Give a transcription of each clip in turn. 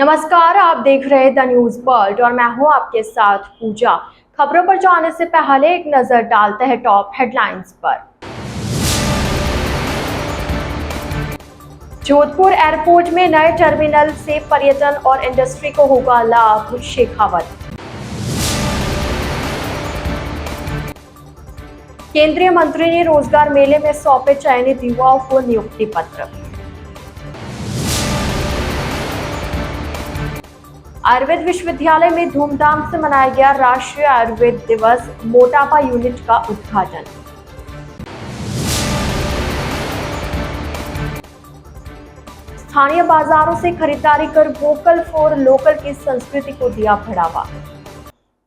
नमस्कार, आप देख रहे हैं द न्यूज वर्ल्ड और मैं हूं आपके साथ पूजा। खबरों पर जाने से पहले एक नजर डालते हैं टॉप हेडलाइंस पर। जोधपुर एयरपोर्ट में नए टर्मिनल से पर्यटन और इंडस्ट्री को होगा लाभ, शेखावत। केंद्रीय मंत्री ने रोजगार मेले में सौंपे चयनित युवाओं को नियुक्ति पत्र। आयुर्वेद विश्वविद्यालय में धूमधाम से मनाया गया राष्ट्रीय आयुर्वेद दिवस, मोटापा यूनिट का उद्घाटन। स्थानीय बाजारों से खरीदारी कर वोकल फॉर लोकल की संस्कृति को दिया बढ़ावा।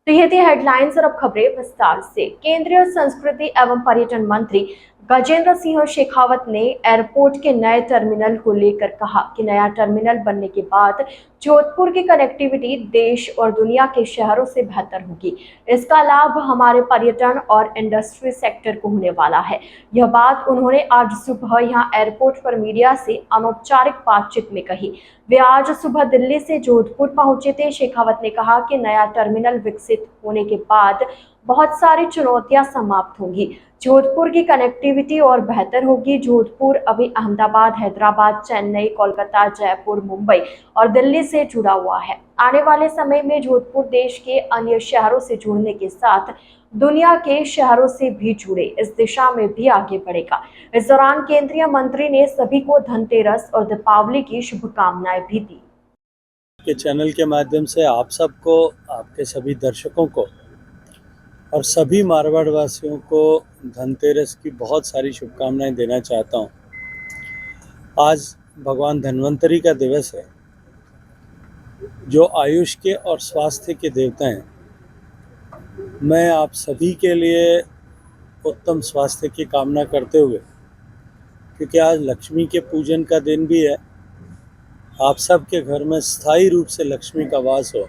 तो ये थी हेडलाइंस और अब खबरें विस्तार से। केंद्रीय संस्कृति एवं पर्यटन मंत्री गजेंद्र सिंह शेखावत ने एयरपोर्ट के नए टर्मिनल को लेकर कहा कि नया टर्मिनल बनने के बाद जोधपुर की कनेक्टिविटी देश और दुनिया के शहरों से बेहतर होगी। इसका लाभ हमारे पर्यटन और इंडस्ट्री सेक्टर को होने वाला है। यह बात उन्होंने आज सुबह यहां एयरपोर्ट पर मीडिया से अनौपचारिक बातचीत में कही। वे आज सुबह दिल्ली से जोधपुर पहुंचे थे। शेखावत ने कहा कि नया टर्मिनल विकसित होने के बाद बहुत सारी चुनौतियां समाप्त होंगी। जोधपुर की कनेक्टिविटी और बेहतर होगी। जोधपुर अभी अहमदाबाद, हैदराबाद, चेन्नई, कोलकाता, जयपुर, मुंबई और दिल्ली से जुड़ा हुआ है। आने वाले समय में जोधपुर देश के अन्य शहरों से जुड़ने के साथ दुनिया के शहरों से भी जुड़े, इस दिशा में भी आगे बढ़ेगा। इस दौरान केंद्रीय मंत्री ने सभी को धनतेरस और दीपावली की शुभकामनाएं भी दी। के चैनल के माध्यम से आप सबको, आपके सभी दर्शकों को और सभी मारवाड़ वासियों को धनतेरस की बहुत सारी शुभकामनाएं देना चाहता हूं। आज भगवान धन्वंतरी का दिवस है, जो आयुष के और स्वास्थ्य के देवता हैं। मैं आप सभी के लिए उत्तम स्वास्थ्य की कामना करते हुए, क्योंकि आज लक्ष्मी के पूजन का दिन भी है, आप सब के घर में स्थायी रूप से लक्ष्मी का वास हो,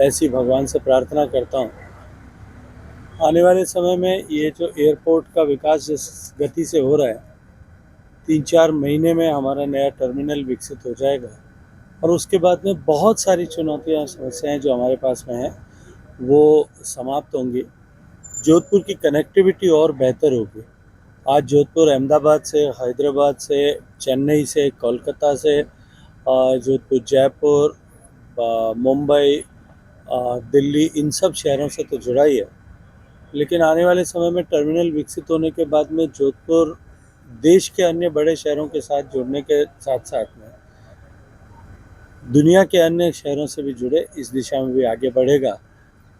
ऐसी भगवान से प्रार्थना करता हूँ। आने वाले समय में ये जो एयरपोर्ट का विकास जिस गति से हो रहा है, 3-4 महीने में हमारा नया टर्मिनल विकसित हो जाएगा और उसके बाद में बहुत सारी चुनौतियाँ, समस्याएं जो हमारे पास में हैं वो समाप्त होंगी। जोधपुर की कनेक्टिविटी और बेहतर होगी। आज जोधपुर अहमदाबाद से, हैदराबाद से, चेन्नई से, कोलकाता से, जोधपुर जयपुर, मुंबई, दिल्ली, इन सब शहरों से तो जुड़ा ही है। लेकिन आने वाले समय में टर्मिनल विकसित होने के बाद में जोधपुर देश के अन्य बड़े शहरों के साथ जुड़ने के साथ साथ में दुनिया के अन्य शहरों से भी जुड़े, इस दिशा में भी आगे बढ़ेगा।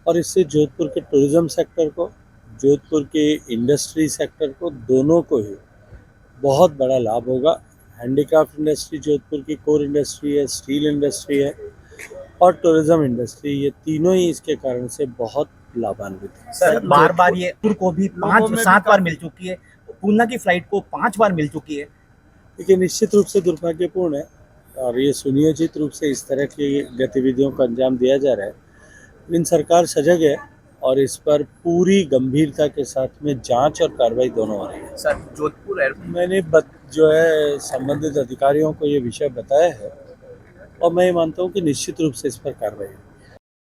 और इससे जोधपुर के टूरिज़्म सेक्टर को, जोधपुर के इंडस्ट्री सेक्टर को, दोनों को ही बहुत बड़ा लाभ होगा। हैंडीक्राफ्ट इंडस्ट्री जोधपुर की कोर इंडस्ट्री है, स्टील इंडस्ट्री है और टूरिज्म इंडस्ट्री, ये तीनों ही इसके कारण से बहुत लाभान्वित है। सर, बार बार ये को भी 5-7 बार मिल चुकी है, पूना की फ्लाइट को 5 बार मिल चुकी है। लेकिन निश्चित रूप से दुर्भाग्यपूर्ण है और ये सुनियोजित रूप से इस तरह की गतिविधियों को अंजाम दिया जा रहा है। लेकिन सरकार सजग है और इस पर पूरी गंभीरता के साथ में जांच और कार्रवाई दोनों हो रही है। सर, जोधपुर मैंने जो है संबंधित अधिकारियों को ये विषय बताया है और मैं ये मानता हूँ कि निश्चित रूप से इस पर कार्रवाई है।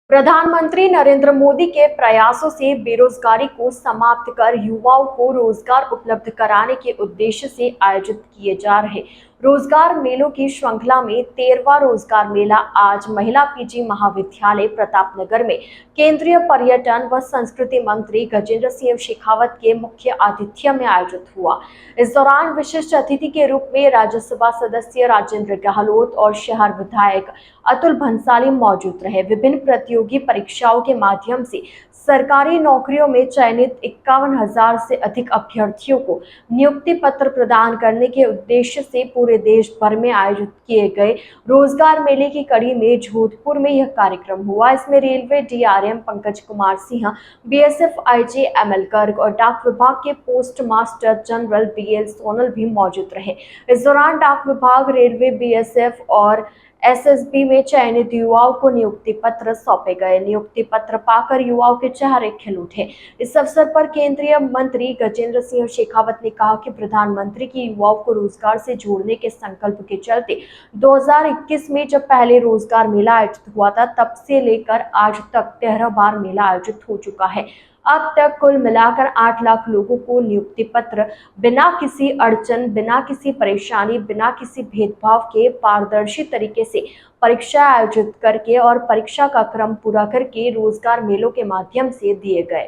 प्रधानमंत्री नरेंद्र मोदी के प्रयासों से बेरोजगारी को समाप्त कर युवाओं को रोजगार उपलब्ध कराने के उद्देश्य से आयोजित किए जा रहे रोजगार मेलों की श्रृंखला में 13वां रोजगार मेला आज महिला पीजी महाविद्यालय प्रतापनगर में केंद्रीय पर्यटन व संस्कृति मंत्री गजेंद्र सिंह शेखावत के मुख्य आतिथ्य में आयोजित हुआ। इस दौरान विशिष्ट अतिथि के रूप में राज्यसभा सदस्य राजेंद्र गहलोत और शहर विधायक अतुल भंसाली मौजूद रहे। विभिन्न प्रतियोगी परीक्षाओं के माध्यम से सरकारी नौकरियों में चयनित 51,000 से अधिक अभ्यर्थियों को नियुक्ति पत्र प्रदान करने के उद्देश्य से पूरे देश भर में आयोजित किए गए रोजगार मेले की कड़ी में जोधपुर में यह कार्यक्रम हुआ। इसमें railway DRM Pankaj Kumar Singh, BSF IG ML Garg और डाक विभाग के postmaster general BL Sonal भी मौजूद रहे। इस दौरान डाक विभाग, रेलवे, बीएसएफ और एसएसबी में चयनित युवाओं को नियुक्ति पत्र सौंपे गए। नियुक्ति पत्र पाकर युवाओं के चेहरे खिल उठे। इस अवसर पर केंद्रीय मंत्री गजेंद्र सिंह शेखावत ने कहा कि प्रधानमंत्री की युवाओं को रोजगार से जोड़ने के संकल्प के चलते 2021 में जब पहले रोजगार मेला आयोजित हुआ था, तब से लेकर आज तक 13 बार मेला आयोजित हो चुका है। अब तक कुल मिलाकर 8 लाख लोगों को नियुक्ति पत्र बिना किसी अड़चन, बिना किसी परेशानी, बिना किसी भेदभाव के पारदर्शी तरीके से परीक्षा आयोजित करके और परीक्षा का क्रम पूरा करके रोजगार मेलों के माध्यम से दिए गए।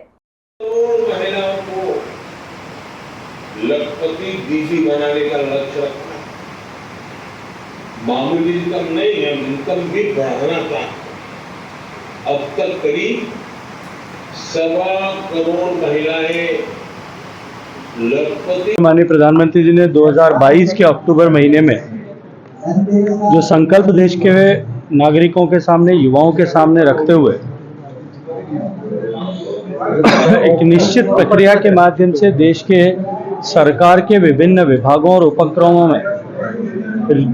महिलाओं को लखपति दीदी बनाने का लक्ष्य रखा। मामूली इनकम नहीं है, इनकम भी बढ़ाना था। अब तक करीब 1.25 करोड़ महिलाएं लखपति। माननीय प्रधानमंत्री जी ने 2022 के अक्टूबर महीने में जो संकल्प देश के नागरिकों के सामने, युवाओं के सामने रखते हुए एक निश्चित प्रक्रिया के माध्यम से देश के सरकार के विभिन्न विभागों और उपक्रमों में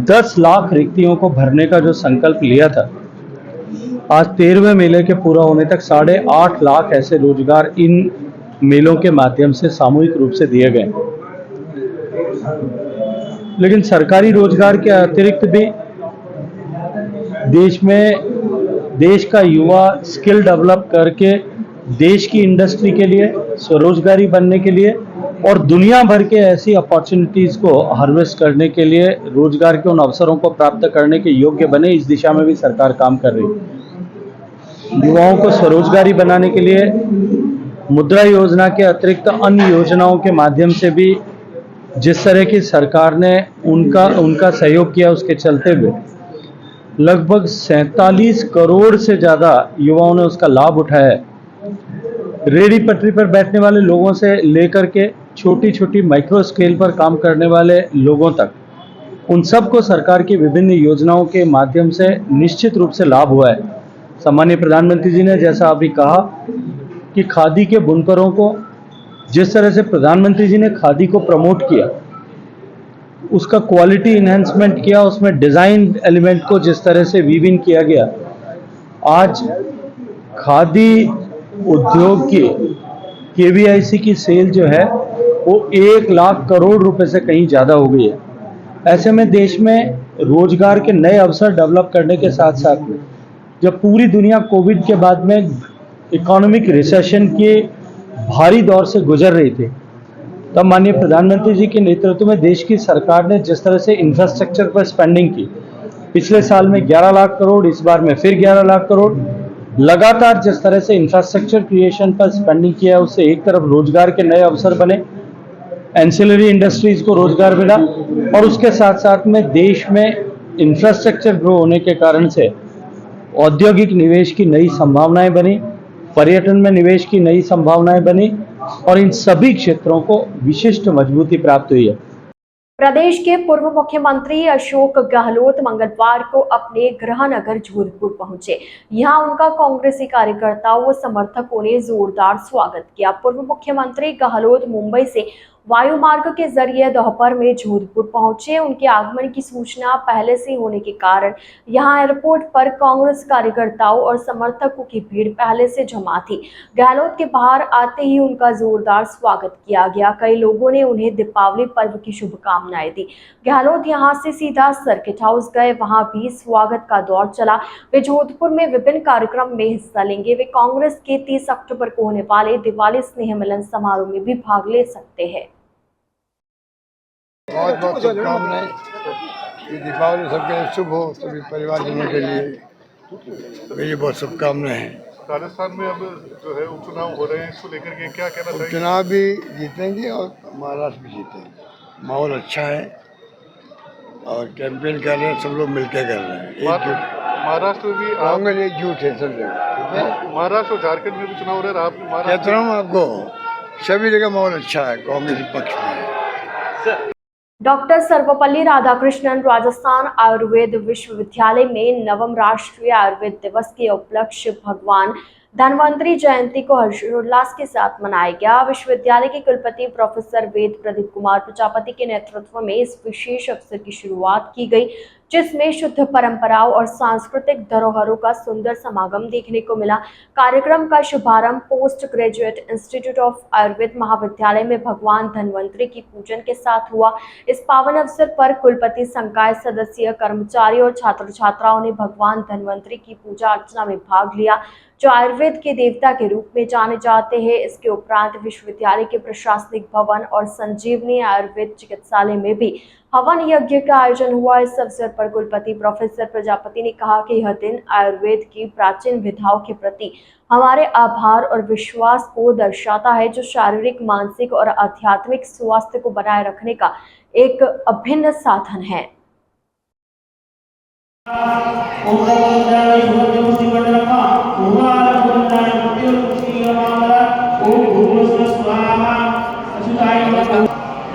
10 लाख रिक्तियों को भरने का जो संकल्प लिया था, आज 13वें मेले के पूरा होने तक 8.5 लाख ऐसे रोजगार इन मेलों के माध्यम से सामूहिक रूप से दिए गए। लेकिन सरकारी रोजगार के अतिरिक्त भी देश का युवा स्किल डेवलप करके देश की इंडस्ट्री के लिए, स्वरोजगारी बनने के लिए और दुनिया भर के ऐसी अपॉर्चुनिटीज को हार्वेस्ट करने के लिए, रोजगार के उन अवसरों को प्राप्त करने के योग्य बने, इस दिशा में भी सरकार काम कर रही है। युवाओं को स्वरोजगारी बनाने के लिए मुद्रा योजना के अतिरिक्त अन्य योजनाओं के माध्यम से भी जिस तरह की सरकार ने उनका सहयोग किया, उसके चलते हुए लगभग 47 करोड़ से ज़्यादा युवाओं ने उसका लाभ उठाया है। रेहड़ी पटरी पर बैठने वाले लोगों से लेकर के छोटी छोटी माइक्रो स्केल पर काम करने वाले लोगों तक, उन सबको सरकार की विभिन्न योजनाओं के माध्यम से निश्चित रूप से लाभ हुआ है। सम्मानीय प्रधानमंत्री जी ने जैसा अभी कहा कि खादी के बुनकरों को जिस तरह से प्रधानमंत्री जी ने खादी को प्रमोट किया, उसका क्वालिटी इन्हेंसमेंट किया, उसमें डिज़ाइन एलिमेंट को जिस तरह से वीव इन किया गया, आज खादी उद्योग की केवीआईसी की सेल जो है वो 1 लाख करोड़ रुपए से कहीं ज़्यादा हो गई है। ऐसे में देश में रोजगार के नए अवसर डेवलप करने के साथ साथ में जब पूरी दुनिया कोविड के बाद में इकोनॉमिक रिसेशन के भारी दौर से गुजर रही थी, तब माननीय प्रधानमंत्री जी के नेतृत्व में देश की सरकार ने जिस तरह से इंफ्रास्ट्रक्चर पर स्पेंडिंग की, पिछले साल में 11 लाख करोड़, इस बार में फिर 11 लाख करोड़, लगातार जिस तरह से इंफ्रास्ट्रक्चर क्रिएशन पर स्पेंडिंग किया, उससे एक तरफ रोजगार के नए अवसर बने, एंसिलरी इंडस्ट्रीज को रोजगार मिला और उसके साथ साथ में देश में इंफ्रास्ट्रक्चर ग्रो होने के कारण से औद्योगिक निवेश की नई संभावनाएं बनी, पर्यटन में निवेश की नई संभावनाएं बनी और इन सभी क्षेत्रों को विशिष्ट मजबूती प्राप्त हुई है। प्रदेश के पूर्व मुख्यमंत्री अशोक गहलोत मंगलवार को अपने गृह नगर जोधपुर पहुंचे। यहां उनका कांग्रेसी कार्यकर्ताओं व समर्थकों ने जोरदार स्वागत किया। पूर्व मुख्यमंत्री गहलोत मुंबई से वायु मार्ग के जरिए दोपहर में जोधपुर पहुंचे। उनके आगमन की सूचना पहले से होने के कारण यहां एयरपोर्ट पर कांग्रेस कार्यकर्ताओं और समर्थकों की भीड़ पहले से जमा थी। गहलोत के बाहर आते ही उनका जोरदार स्वागत किया गया। कई लोगों ने उन्हें दीपावली पर्व की शुभकामनाएं दी। गहलोत यहां से सीधा सर्किट हाउस गए, वहां भी स्वागत का दौर चला। वे जोधपुर में विभिन्न कार्यक्रम में हिस्सा लेंगे। वे कांग्रेस के 30 अक्टूबर को होने वाले दिवाली स्नेह मिलन समारोह में भी भाग ले सकते हैं। बहुत बहुत शुभकामनाएं कि दीपावली सबके लिए शुभ हो, सभी परिवारजनों के लिए मेरी बहुत शुभकामनाएं हैं। राजस्थान में अब जो है उपचुनाव हो रहे हैं, इसको लेकर के क्या कहना चाहिए? उपचुनाव भी जीतेंगे और महाराष्ट्र भी जीतेंगे। माहौल अच्छा है और कैंपेन कर रहे हैं, सब लोग मिलकर कर रहे हैं, एकजुट। महाराष्ट्र में भी कांग्रेस एकजुट है सब जगह। महाराष्ट्र और झारखंड में भी चुनाव हो रहे हैं। आप कहता हूँ आपको, सभी जगह माहौल अच्छा है, कांग्रेस पक्ष में है। डॉक्टर सर्वपल्ली राधाकृष्णन राजस्थान आयुर्वेद विश्वविद्यालय में 9वें राष्ट्रीय आयुर्वेद दिवस के उपलक्ष्य भगवान धन्वंतरी जयंती को हर्षोल्लास के साथ मनाया गया। विश्वविद्यालय के कुलपति प्रोफेसर वेद प्रदीप कुमार प्रजापति के नेतृत्व में इस विशेष अवसर की शुरुआत की गई, जिसमें शुद्ध परंपराओं और सांस्कृतिक धरोहरों का सुंदर समागम देखने को मिला। कार्यक्रम का शुभारंभ post graduate institute of Ayurveda महाविद्यालय में भगवान धन्वंतरी की पूजन के साथ हुआ। इस पावन अवसर पर कुलपति संकाय सदस्य, कर्मचारी और छात्र छात्राओं ने भगवान धन्वंतरी की पूजा अर्चना में भाग लिया, जो आयुर्वेद के देवता के रूप में जाने जाते हैं। इसके उपरांत विश्वविद्यालय के प्रशासनिक भवन और संजीवनी आयुर्वेद चिकित्सालय में भी हवन यज्ञ का आयोजन हुआ। इस अवसर पर कुलपति प्रोफेसर प्रजापति ने कहा कि यह दिन आयुर्वेद की प्राचीन विधाओं के प्रति हमारे आभार और विश्वास को दर्शाता है, जो शारीरिक, मानसिक और आध्यात्मिक स्वास्थ्य को बनाए रखने का एक अभिन्न साधन है।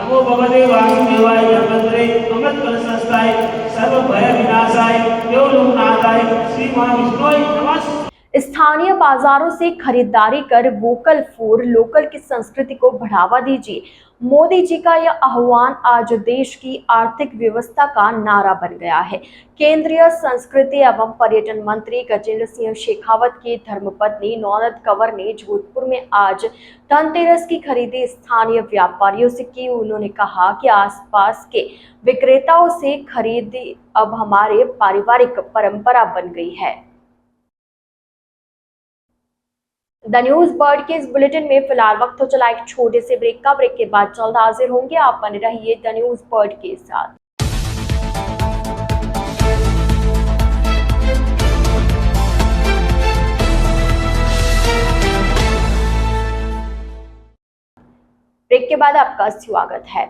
नमो भगवते वासुदेवाय धन्वंतरे अमृत कलशस्थाय सर्व भय विनाशाय देवलोकनाथाय श्री महाविष्णुवे नमः। स्थानीय बाजारों से खरीदारी कर वोकल फॉर लोकल की संस्कृति को बढ़ावा दीजिए। मोदी जी का यह आह्वान आज देश की आर्थिक व्यवस्था का नारा बन गया है। केंद्रीय संस्कृति एवं पर्यटन मंत्री गजेंद्र सिंह शेखावत की धर्मपत्नी नौनद कंवर ने जोधपुर में आज धनतेरस की खरीदी स्थानीय व्यापारियों से की। उन्होंने कहा कि आसपास के विक्रेताओं से खरीदी अब हमारे पारिवारिक परंपरा बन गई है। द न्यूज बर्ड के इस बुलेटिन में फिलहाल वक्त हो चला एक छोटे से ब्रेक का। ब्रेक के बाद जल्द हाजिर होंगे। आप बने रहिए द न्यूज बर्ड के साथ। ब्रेक के बाद आपका स्वागत है।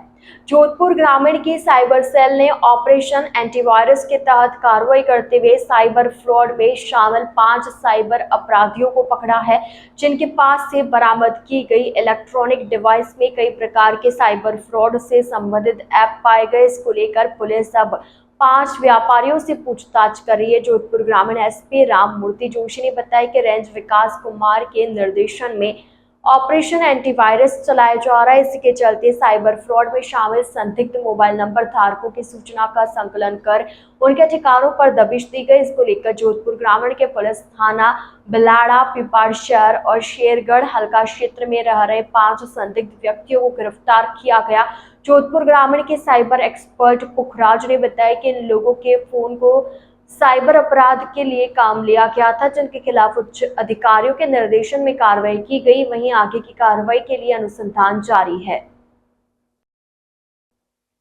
जोधपुर ग्रामीण की साइबर सेल ने ऑपरेशन एंटीवायरस के तहत कार्रवाई करते हुए साइबर फ्रॉड में शामिल 5 साइबर अपराधियों को पकड़ा है, जिनके पास से बरामद की गई इलेक्ट्रॉनिक डिवाइस में कई प्रकार के साइबर फ्रॉड से संबंधित ऐप पाए गए। इसको लेकर पुलिस अब 5 व्यापारियों से पूछताछ कर रही है। जोधपुर ग्रामीण एसपी राम मूर्ति जोशी ने बताया कि रेंज विकास कुमार के निर्देशन में ऑपरेशन एंटीवायरस चलाया जा रहा है। इसके चलते साइबर फ्रॉड में शामिल संदिग्ध मोबाइल नंबर धारकों की सूचना का संकलन कर उनके ठिकानों पर दबिश दी गई। इसको लेकर जोधपुर ग्रामीण के पुलिस थाना बिलाड़ा, पिपाड़शहर और शेरगढ़ हल्का क्षेत्र में रह रहे 5 संदिग्ध व्यक्तियों को गिरफ्तार किया गया। जोधपुर ग्रामीण के साइबर एक्सपर्ट पुखराज ने बताया कि इन लोगों के फोन को साइबर अपराध के लिए काम लिया गया था, जिनके खिलाफ उच्च अधिकारियों के निर्देशन में कार्रवाई की गई। वहीं आगे की कार्रवाई के लिए अनुसंधान जारी है।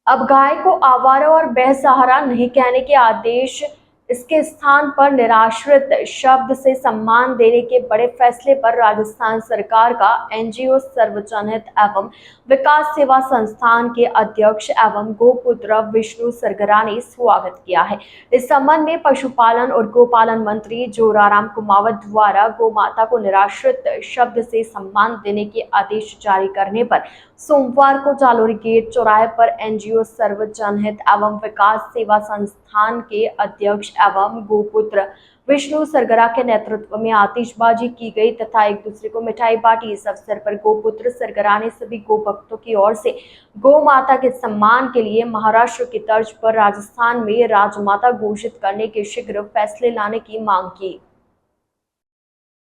अब गाय को आवारा और बेसहारा नहीं कहने के आदेश, इसके स्थान पर निराश्रित शब्द से सम्मान देने के बड़े फैसले पर राजस्थान सरकार का एनजीओ सर्वजनहित एवं विकास सेवा संस्थान के अध्यक्ष एवं गोपुत्र विष्णु सरगरा ने स्वागत किया है। इस संबंध में पशुपालन और गोपालन मंत्री जोराराम कुमावत द्वारा गौ माता को निराश्रित शब्द से सम्मान देने के आदेश जारी करने पर सोमवार को जालोरी गेट चौराहे पर एनजीओ सर्वजनहित एवं विकास सेवा संस्थान के अध्यक्ष एवं गोपुत्र विष्णु सरगरा के नेतृत्व में आतिशबाजी की गई तथा एक दूसरे को मिठाई बांटी। इस अवसर पर गोपुत्र सरगरा ने सभी गो भक्तों की ओर से गौ माता के सम्मान के लिए महाराष्ट्र की तर्ज पर राजस्थान में राजमाता घोषित करने के शीघ्र फैसले लाने की मांग की।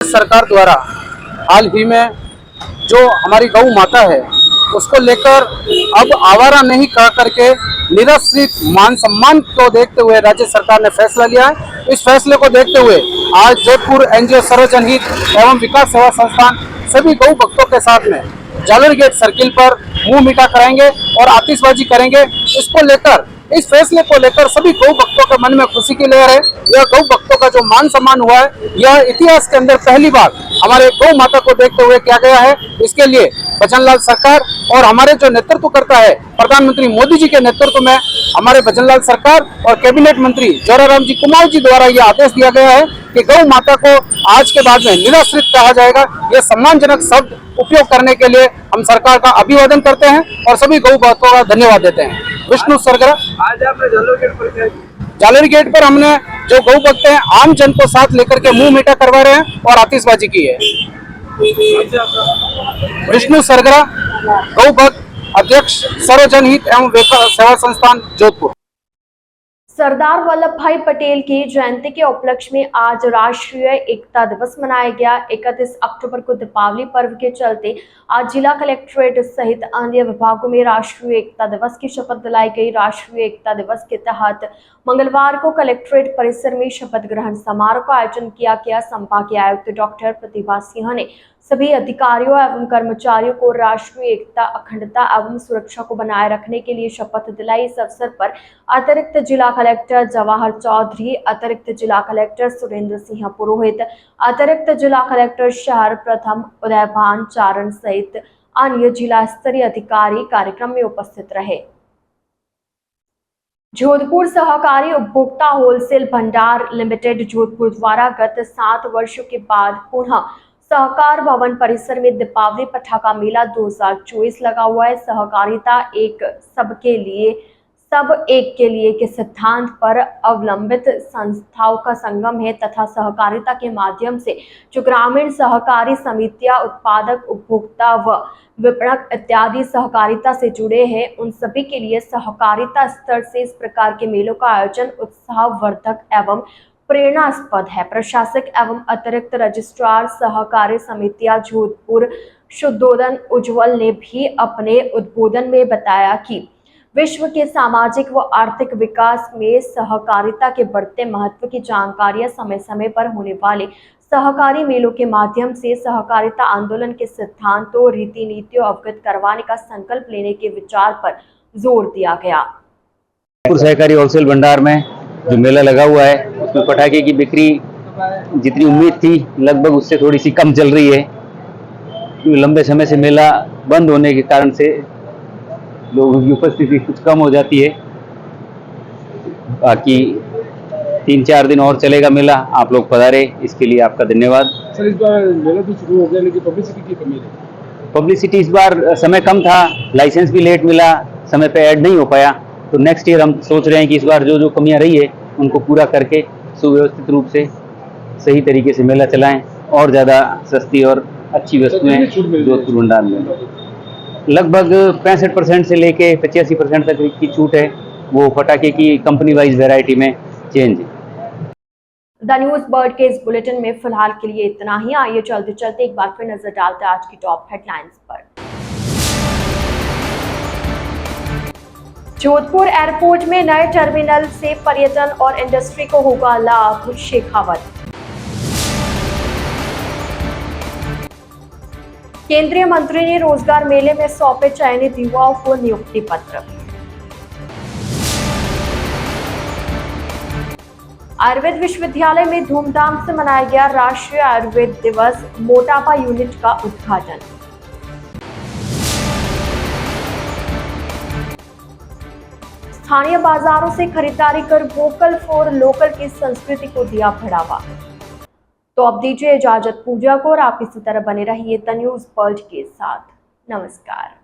सरकार द्वारा हाल ही में जो हमारी गौ माता है उसको लेकर अब आवारा नहीं कह करके निराश्रित मान सम्मान को देखते हुए राज्य सरकार ने फैसला लिया है। इस फैसले को देखते हुए आज जोधपुर एनजीओ सर्वजनहित एवं विकास सेवा संस्थान सभी गौ भक्तों के साथ में जालोरी गेट सर्किल पर मुंह मीठा कराएंगे और आतिशबाजी करेंगे। इसको लेकर, इस फैसले को लेकर सभी गौ भक्तों के मन में खुशी की लहर है। यह गौ भक्तों का जो मान सम्मान हुआ है, यह इतिहास के अंदर पहली बार हमारे गौ माता को देखते हुए किया गया है। इसके लिए भजनलाल सरकार और हमारे जो नेतृत्व करता है प्रधानमंत्री मोदी जी के नेतृत्व में हमारे भजनलाल सरकार और कैबिनेट मंत्री जोराराम जी कुमार जी द्वारा यह आदेश दिया गया है कि गौ माता को आज के बाद में निराश्रित कहा जाएगा। यह सम्मानजनक शब्द उपयोग करने के लिए हम सरकार का अभिवादन करते हैं और सभी गौ भक्तों का धन्यवाद देते हैं। विष्णु सरगरा, आज आपने जालोरी गेट पर क्या जालरी गेट पर हमने जो गौ भक्त हैं आम जन को साथ लेकर के मुंह मीठा करवा रहे हैं और आतिशबाजी की है। विष्णु सरगरा, गौ भक्त, अध्यक्ष सर्व जनहित एवं सेवा संस्थान जोधपुर। सरदार वल्लभ भाई पटेल की जयंती के उपलक्ष्य में आज राष्ट्रीय एकता दिवस मनाया गया। 31 अक्टूबर को दीपावली पर्व के चलते आज जिला कलेक्ट्रेट सहित अन्य विभागों में राष्ट्रीय एकता दिवस की शपथ दिलाई गई। राष्ट्रीय एकता दिवस के तहत मंगलवार को कलेक्ट्रेट परिसर में शपथ ग्रहण समारोह का आयोजन किया गया। संभागीय आयुक्त डॉक्टर प्रतिभा सिंह ने सभी अधिकारियों एवं कर्मचारियों को राष्ट्रीय एकता, अखंडता एवं सुरक्षा को बनाए रखने के लिए शपथ दिलाई। इस अवसर पर अतिरिक्त जिला कलेक्टर जवाहर चौधरी, अतिरिक्त जिला कलेक्टर सुरेंद्र सिंह पुरोहित, अतिरिक्त जिला कलेक्टर शहर प्रथम उदयभान चारण सहित अन्य जिला स्तरीय अधिकारी कार्यक्रम में उपस्थित रहे। जोधपुर सहकारी उपभोक्ता होलसेल भंडार लिमिटेड जोधपुर द्वारा गत 7 वर्षों के बाद पुनः सहकार भवन परिसर में दीपावली पटाखा मेला 2024 लगा हुआ है। सहकारिता एक सबके लिए, सब एक के लिए के सिद्धांत पर अवलंबित संस्थाओं का संगम है तथा सहकारिता के माध्यम से जो ग्रामीण सहकारी समितियां, उत्पादक, उपभोक्ता व विपणक इत्यादि सहकारिता से जुड़े हैं, उन सभी के लिए सहकारिता स्तर से इस प्रकार के मेलों का आयोजन उत्साहवर्धक एवं प्रेरणास्पद है। प्रशासक एवं अतिरिक्त रजिस्ट्रार सहकारी समितियां जोधपुर शुद्धोदन उज्जवल ने भी अपने उद्बोधन में बताया कि विश्व के सामाजिक व आर्थिक विकास में सहकारिता के बढ़ते महत्व की जानकारियां समय समय पर होने वाले सहकारी मेलों के माध्यम से सहकारिता आंदोलन के सिद्धांतों, रीति नीतियों अवगत करवाने का संकल्प लेने के विचार पर जोर दिया गया। सहकारी होलसेल भंडार में जो मेला लगा हुआ है उसमें पटाखे की बिक्री जितनी उम्मीद थी लगभग उससे थोड़ी सी कम चल रही है। लंबे समय से मेला बंद होने के कारण से लोगों की उपस्थिति कुछ कम हो जाती है। बाकी 3-4 दिन और चलेगा मेला। आप लोग पधारे, इसके लिए आपका धन्यवाद। सर, इस बार मेला तो शुरू हो गया लेकिन पब्लिसिटी की कमी है। पब्लिसिटी इस बार समय कम था, लाइसेंस भी लेट मिला, समय पे ऐड नहीं हो पाया। तो नेक्स्ट ईयर हम सोच रहे हैं कि इस बार जो कमियां रही है उनको पूरा करके सुव्यवस्थित रूप से सही तरीके से मेला चलाएं और ज़्यादा सस्ती और अच्छी वस्तुएं जोधपुर भंडार में लगभग 65% से लेके 85% तक की छूट है। वो पटाखे की कंपनी वाइज वैरायटी में चेंज है। द न्यूज़ बर्ड के इस बुलेटिन में फिलहाल के लिए इतना ही। आइए चलते चलते एक बार फिर नजर डालते हैं आज की टॉप हेडलाइंस पर। जोधपुर एयरपोर्ट में नए टर्मिनल से पर्यटन और इंडस्ट्री को होगा लाभ, शेखावत। केंद्रीय मंत्री ने रोजगार मेले में सौंपे चयनित युवाओं को नियुक्ति पत्र। आयुर्वेद विश्वविद्यालय में धूमधाम से मनाया गया राष्ट्रीय आयुर्वेद दिवस, मोटापा यूनिट का उद्घाटन। स्थानीय बाजारों से खरीदारी कर वोकल फॉर लोकल की संस्कृति को दिया बढ़ावा। तो अब दीजिए इजाजत पूजा को और आप इसी तरह बने रहिए द न्यूज़ वर्ल्ड के साथ। नमस्कार।